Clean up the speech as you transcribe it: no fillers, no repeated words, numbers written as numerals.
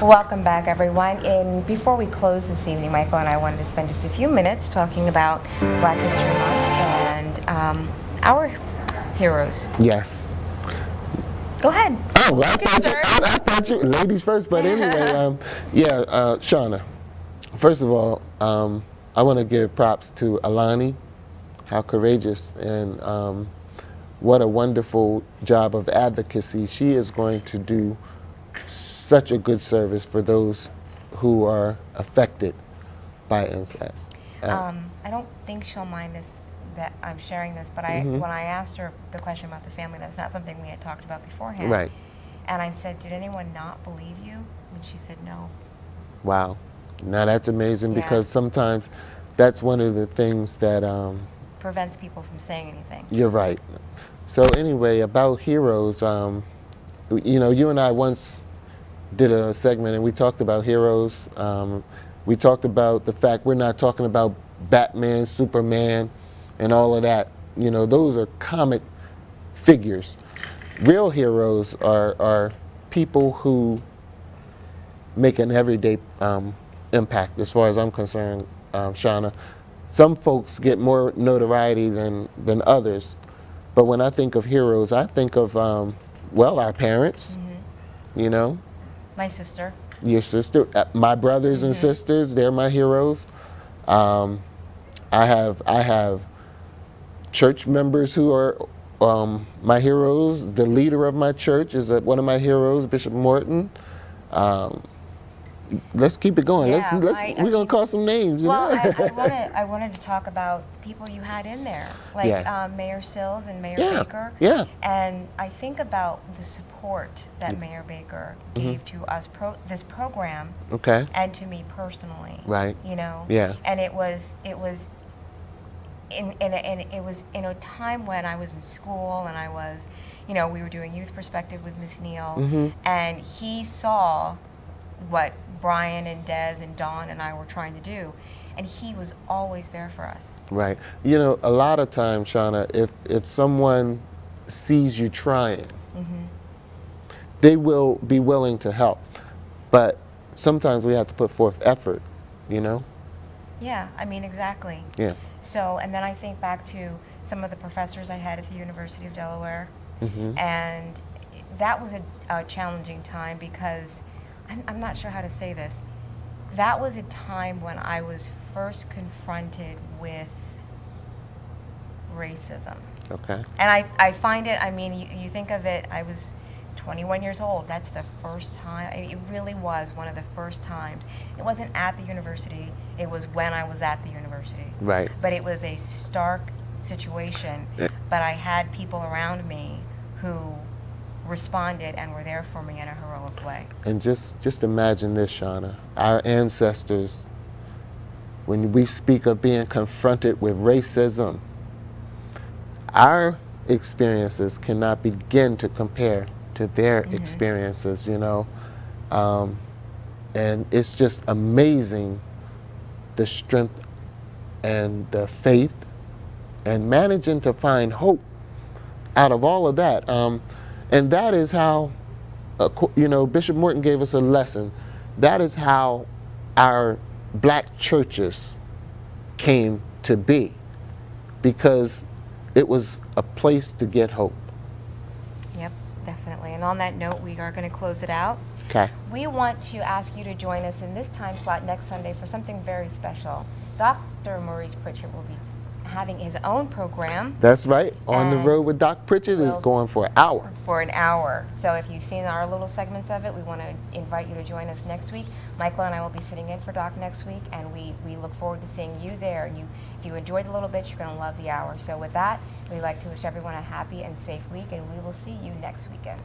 Welcome back, everyone. And before we close this evening, Michael and I wanted to spend just a few minutes talking about Black History Month and our heroes. Yes. Go ahead. Oh, I thought you, ladies first, but anyway, Shauna, first of all, I want to give props to Alani, how courageous and what a wonderful job of advocacy. She is going to do such a good service for those who are affected by incest. I don't think she'll mind this, that I'm sharing this, but when I asked her the question about the family, that's not something we had talked about beforehand. Right. And I said, did anyone not believe you? And she said, no. Wow. Now that's amazing, Yeah. because sometimes that's one of the things that Prevents people from saying anything. You're right. So anyway, about heroes, you know, you and I once did a segment and we talked about heroes. We talked about the fact we're not talking about Batman, Superman, and all of that. You know, those are comic figures. Real heroes are people who make an everyday impact, as far as I'm concerned, Shauna. Some folks get more notoriety than others, but when I think of heroes, I think of, well, our parents, you know. My sister. Your sister, my brothers and sisters, they're my heroes. I have church members who are my heroes. The leader of my church is one of my heroes, Bishop Morton. Let's keep it going. Yeah, We're gonna call some names. Well, I wanted to talk about people you had in there, like Mayor Sills and Mayor Baker. Yeah. And I think about the support that Mayor Baker gave to us, this program, and to me personally. Right. You know. Yeah. And it was in a time when I was in school and I was, you know, we were doing Youth Perspective with Miss Neal, and he saw what Brian and Des and Dawn and I were trying to do, and he was always there for us. Right. You know, a lot of times, Shauna, if someone sees you trying, they will be willing to help, but sometimes we have to put forth effort, you know? Yeah, I mean, exactly. Yeah. So, and then I think back to some of the professors I had at the University of Delaware, and that was a challenging time because I'm not sure how to say this. That was a time when I was first confronted with racism. Okay. And I find it, I mean, you think of it, I was 21 years old. That's the first time, it really was one of the first times. It wasn't at the university, it was when I was at the university. Right. But it was a stark situation, but I had people around me who responded and were there for me in a heroic way. And just imagine this, Shauna. Our ancestors, when we speak of being confronted with racism, our experiences cannot begin to compare to their experiences, you know. And it's just amazing the strength and the faith and managing to find hope out of all of that. And that is how, you know, Bishop Morton gave us a lesson. That is how our black churches came to be, because it was a place to get hope. Yep, definitely. And on that note, we are going to close it out. Okay. We want to ask you to join us in this time slot next Sunday for something very special. Dr. Maurice Pritchett will be having his own program. That's right. On the Road with Doc Pritchett is going for an hour. For an hour. So if you've seen our little segments of it, we want to invite you to join us next week. Michael and I will be sitting in for Doc next week, and we look forward to seeing you there. And if you enjoyed the little bit, you're going to love the hour. So with that, we'd like to wish everyone a happy and safe week, and we will see you next weekend.